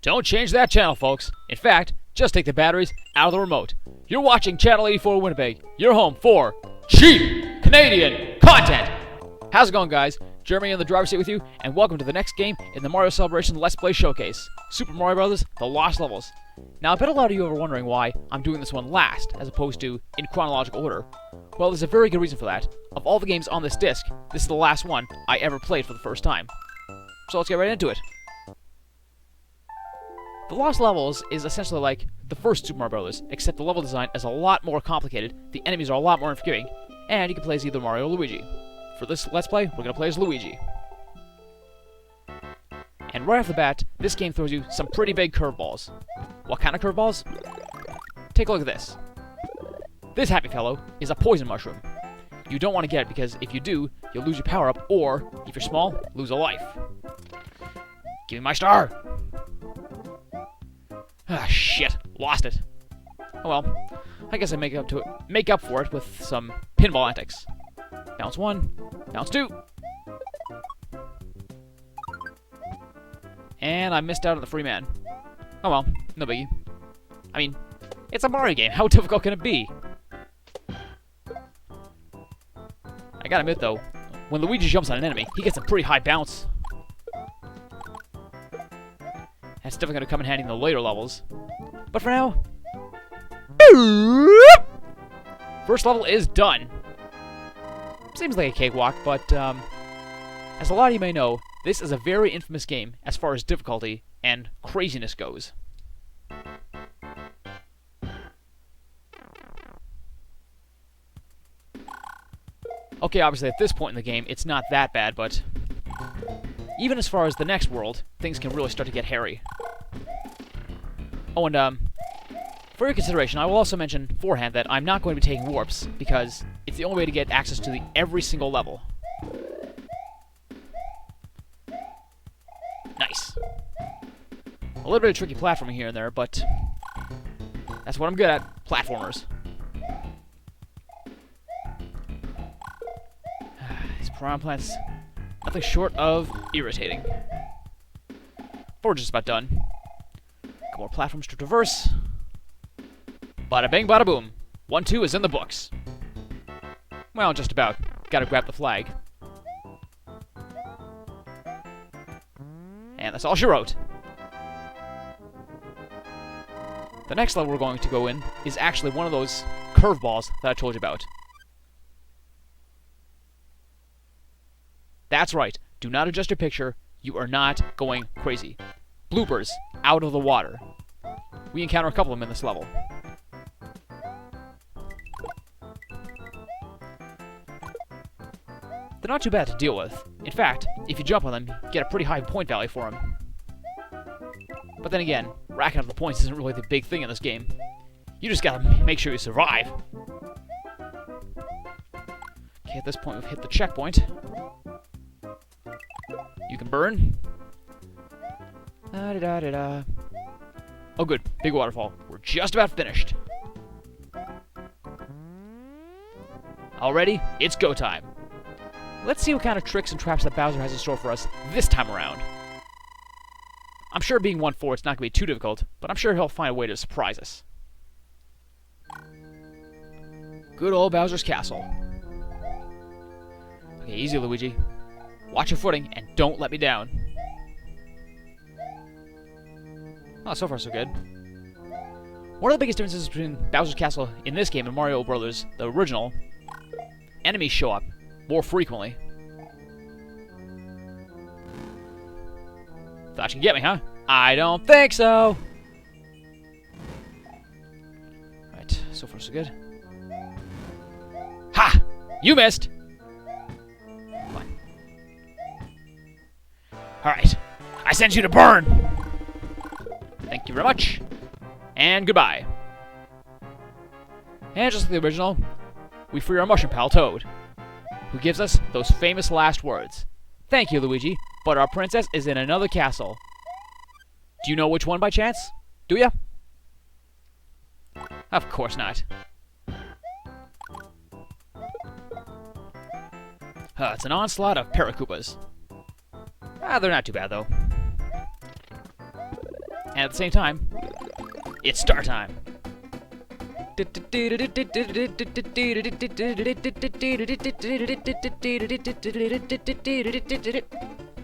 Don't change that channel, folks. In fact, just take the batteries out of the remote. You're watching Channel 84 Winnipeg, your home for cheap Canadian content. How's it going, guys? Jeremy in the driver's seat with you, and welcome to the next game in the Mario Celebration Let's Play Showcase, Super Mario Bros. The Lost Levels. Now, I bet a lot of you are wondering why I'm doing this one last, as opposed to in chronological order. Well, there's a very good reason for that. Of all the games on this disc, this is the last one I ever played for the first time. So let's get right into it. The Lost Levels is essentially like the first Super Mario Bros., except the level design is a lot more complicated, the enemies are a lot more unforgiving, and you can play as either Mario or Luigi. For this Let's Play, we're going to play as Luigi. And right off the bat, this game throws you some pretty big curveballs. What kind of curveballs? Take a look at this. This happy fellow is a poison mushroom. You don't want to get it because if you do, you'll lose your power-up, or, if you're small, lose a life. Give me my star! Ah, shit. Lost it. Oh well. I guess I make up for it with some pinball antics. Bounce 1. Bounce 2. And I missed out on the free man. Oh well. No biggie. I mean, it's a Mario game. How difficult can it be? I gotta admit, though, when Luigi jumps on an enemy, he gets a pretty high bounce. That's definitely going to come in handy in the later levels. But for now... First level is done. Seems like a cakewalk, but as a lot of you may know, this is a very infamous game as far as difficulty and craziness goes. Okay, obviously at this point in the game, it's not that bad, but... even as far as the next world, things can really start to get hairy. Oh, and, for your consideration, I will also mention beforehand that I'm not going to be taking warps, because it's the only way to get access to every single level. Nice. A little bit of tricky platforming here and there, but that's what I'm good at, platformers. These piranha plants, nothing short of irritating. But we're just about done. Couple more platforms to traverse. Bada bing, bada boom. 1-2 is in the books. Well, just about. Gotta grab the flag. And that's all she wrote. The next level we're going to go in is actually one of those curveballs that I told you about. That's right. Do not adjust your picture. You are not going crazy. Bloopers out of the water. We encounter a couple of them in this level. They're not too bad to deal with. In fact, if you jump on them, you get a pretty high point value for them. But then again, racking up the points isn't really the big thing in this game. You just gotta make sure you survive. Okay, at this point we've hit the checkpoint. You can burn. Da-da-da-da-da. Oh good, big waterfall. We're just about finished. Already, it's go time. Let's see what kind of tricks and traps that Bowser has in store for us this time around. I'm sure being 1-4 it's not going to be too difficult, but I'm sure he'll find a way to surprise us. Good old Bowser's Castle. Okay, easy, Luigi. Watch your footing, and don't let me down. Oh, so far so good. One of the biggest differences between Bowser's Castle in this game and Mario Bros., the original, enemies show up more frequently. Thought you could get me, huh? I don't think so! Right, so far so good. Ha! You missed! Come on. Alright, I sent you to burn! Thank you very much. And goodbye. And just like the original, we free our mushroom pal, Toad, who gives us those famous last words. Thank you, Luigi, but our princess is in another castle. Do you know which one by chance? Do ya? Of course not. It's an onslaught of Paracoopas. They're not too bad, though. And at the same time, it's start time.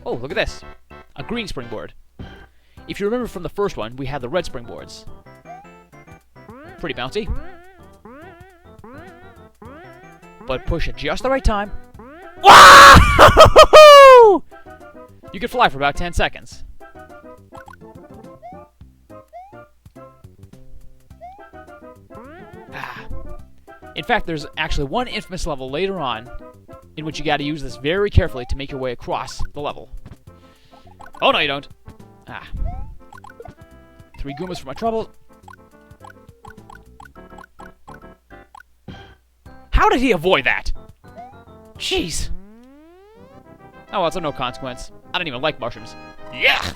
Oh, look at this. A green springboard. If you remember from the first one, we had the red springboards. Pretty bouncy. But push at just the right time. Wow! You can fly for about 10 seconds. In fact, there's actually one infamous level later on in which you gotta use this very carefully to make your way across the level. Oh, no, you don't. 3 Goombas for my trouble. How did he avoid that? Jeez. Oh, well, it's of no consequence. I don't even like mushrooms. Yeah.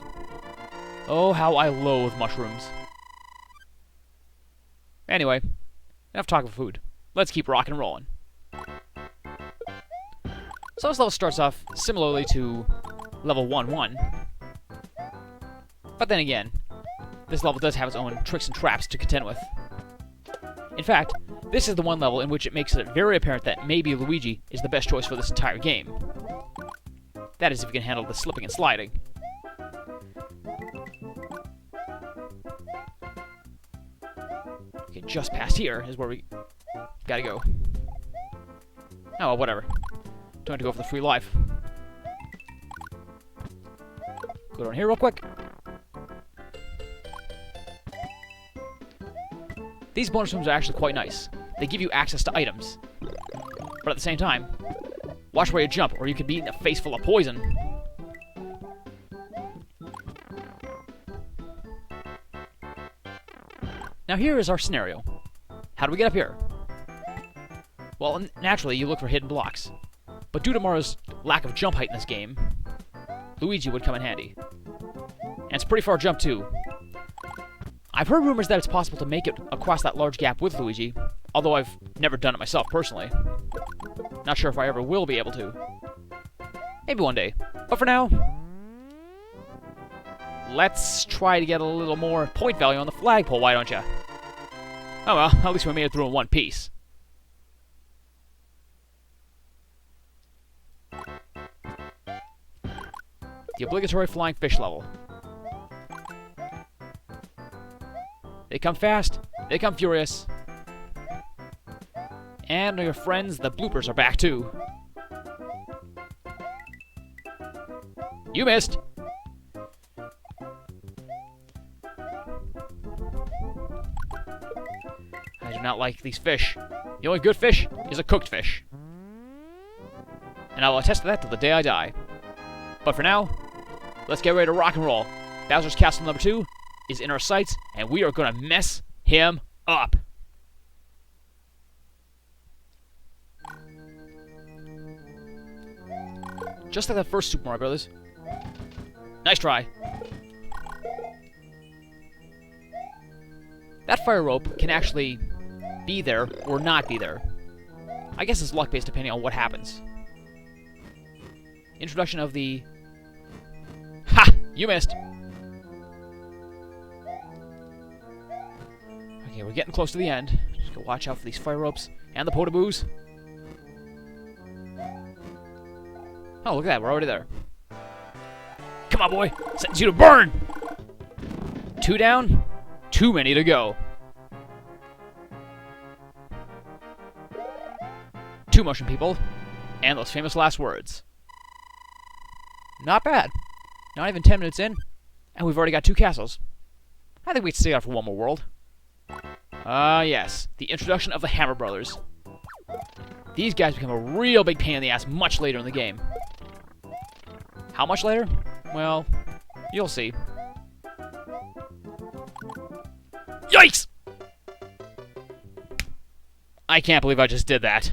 Oh, how I loathe mushrooms. Anyway, enough talk of food. Let's keep rocking and rolling. So this level starts off similarly to level 1-1. But then again, this level does have its own tricks and traps to contend with. In fact, this is the one level in which it makes it very apparent that maybe Luigi is the best choice for this entire game. That is if you can handle the slipping and sliding. Okay, just past here is where we gotta go. Oh, well, whatever. Don't have to go for the free life. Go down here real quick. These bonus rooms are actually quite nice. They give you access to items. But at the same time, watch where you jump, or you could be eating a face full of poison. Now here is our scenario. How do we get up here? Well, naturally, you look for hidden blocks. But due to Mario's lack of jump height in this game, Luigi would come in handy. And it's a pretty far jump, too. I've heard rumors that it's possible to make it across that large gap with Luigi, although I've never done it myself personally. Not sure if I ever will be able to. Maybe one day. But for now, let's try to get a little more point value on the flagpole, why don't ya? Oh well, at least we made it through in one piece. The obligatory flying fish level. They come fast, they come furious. And your friends, the bloopers, are back too. You missed! I do not like these fish. The only good fish is a cooked fish. And I will attest to that till the day I die. But for now, let's get ready to rock and roll. Bowser's Castle number 2 is in our sights, and we are going to mess him up. Just like that first Super Mario Brothers. Nice try. That fire rope can actually be there or not be there. I guess it's luck-based depending on what happens. Introduction of the... Ha! You missed! Okay, we're getting close to the end. Just gotta watch out for these fire ropes and the potaboos. Oh, look at that, we're already there. Come on, boy! Sentence you to burn! 2 down, too many to go. 2 motion people, and those famous last words. Not bad. Not even 10 minutes in, and we've already got 2 castles. I think we can stay out for one more world. Yes. The introduction of the Hammer Brothers. These guys become a real big pain in the ass much later in the game. How much later? Well, you'll see. Yikes! I can't believe I just did that.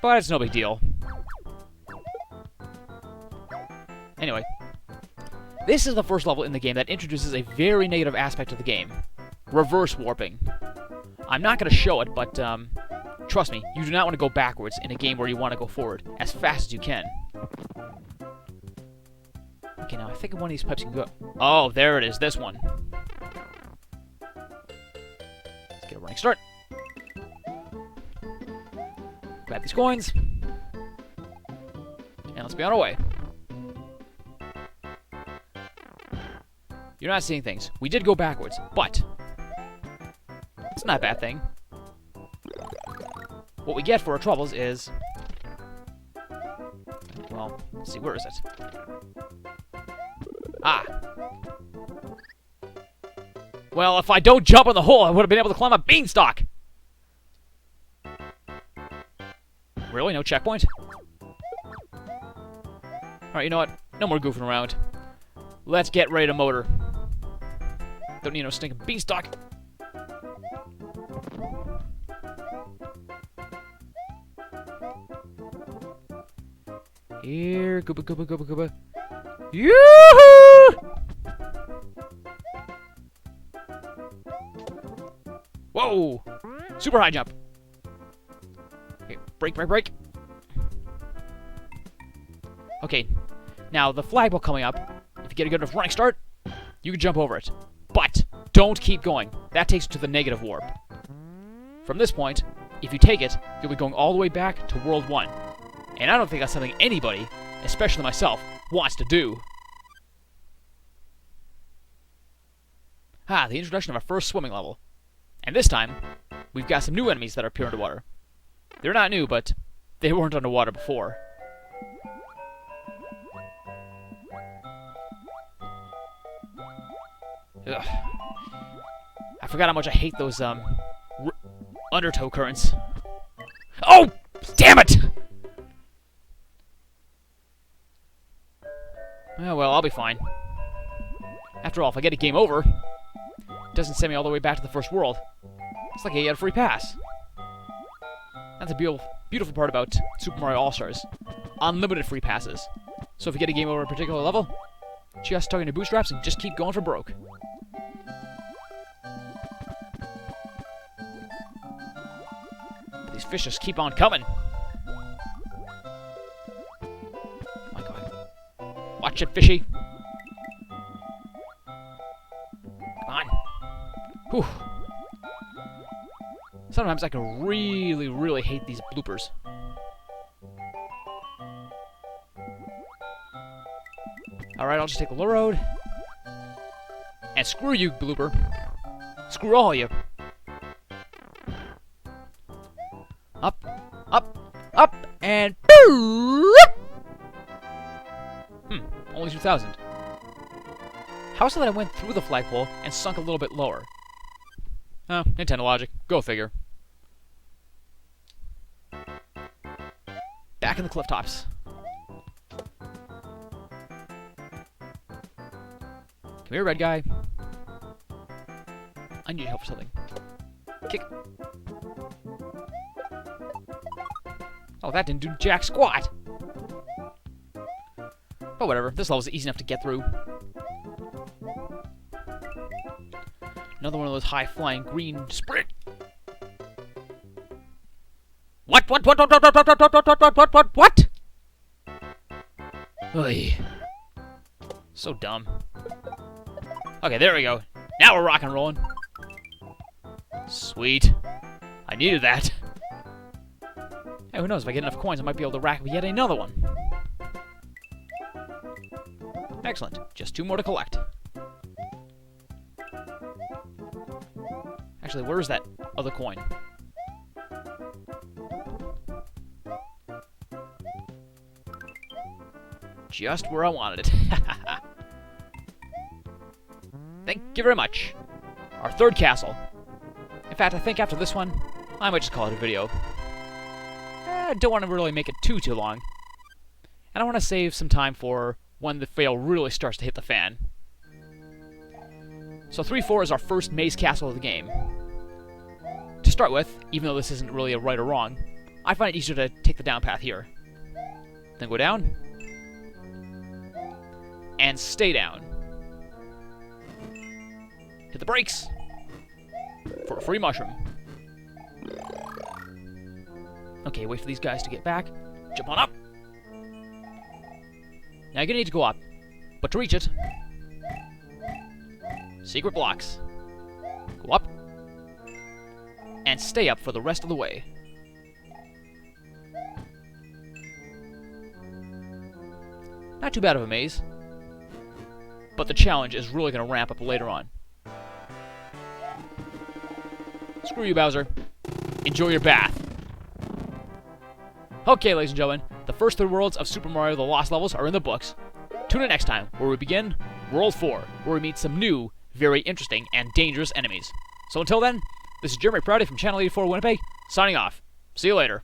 But it's no big deal. Anyway, this is the first level in the game that introduces a very negative aspect of the game. Reverse warping. I'm not going to show it, but trust me, you do not want to go backwards in a game where you want to go forward as fast as you can. Okay, now I think one of these pipes can go... Oh, there it is, this one. Let's get a running start. Grab these coins. And let's be on our way. You're not seeing things. We did go backwards, but it's not a bad thing. What we get for our troubles is... Well, let's see, where is it? Ah. Well, if I don't jump in the hole, I would have been able to climb a beanstalk. Really? No checkpoint? Alright, you know what? No more goofing around. Let's get ready to motor. Don't need no stinking beanstalk. Here, gooba, gooba, gooba, gooba. Yoo-hoo! Whoa! Super high jump. Okay, break, break, break. Okay, now the flagpole coming up. If you get a good enough running start, you can jump over it. But don't keep going. That takes you to the negative warp. From this point, if you take it, you'll be going all the way back to World 1. And I don't think that's something anybody, especially myself, wants to do. Ah, the introduction of our first swimming level. And this time, we've got some new enemies that appear underwater. They're not new, but they weren't underwater before. Ugh. I forgot how much I hate those, undertow currents. Oh! Damn it! Oh, well, I'll be fine. After all, if I get a game over, it doesn't send me all the way back to the first world. It's like I get a free pass. That's a beautiful part about Super Mario All-Stars. Unlimited free passes. So if you get a game over a particular level, just tug on your bootstraps and just keep going for broke. But these fish just keep on coming. My God. Watch it, fishy. Come on. Whew. Sometimes I can really, really hate these bloopers. Alright, I'll just take the low road. And screw you, blooper. Screw all of you. Up, up, up, and boop! Only 2,000. How is it that I went through the flagpole and sunk a little bit lower? Oh, Nintendo logic. Go figure. Back in the cliff tops. Come here, red guy. I need your help for something. Kick. Oh, that didn't do jack squat. But whatever, this level's easy enough to get through. Another one of those high-flying green sprint. What? Oy. So dumb. Okay, there we go. Now we're rock and rolling. Sweet. I needed that. Hey, who knows? If I get enough coins, I might be able to rack up yet another one. Excellent. Just 2 more to collect. Actually, where is that other coin? Just where I wanted it. Thank you very much. Our third castle. In fact, I think after this one, I might just call it a video. I don't want to really make it too long. And I want to save some time for when the fail really starts to hit the fan. So 3-4 is our first maze castle of the game. To start with, even though this isn't really a right or wrong, I find it easier to take the down path here. Then go down. And stay down. Hit the brakes for a free mushroom. Okay, wait for these guys to get back. Jump on up. Now you're gonna need to go up. But to reach it, secret blocks. Go up, and stay up for the rest of the way. Not too bad of a maze, but the challenge is really going to ramp up later on. Screw you, Bowser. Enjoy your bath. Okay, ladies and gentlemen, the first 3 worlds of Super Mario The Lost Levels are in the books. Tune in next time, where we begin World 4, where we meet some new, very interesting, and dangerous enemies. So until then, this is Jeremy Prouty from Channel 84 Winnipeg, signing off. See you later.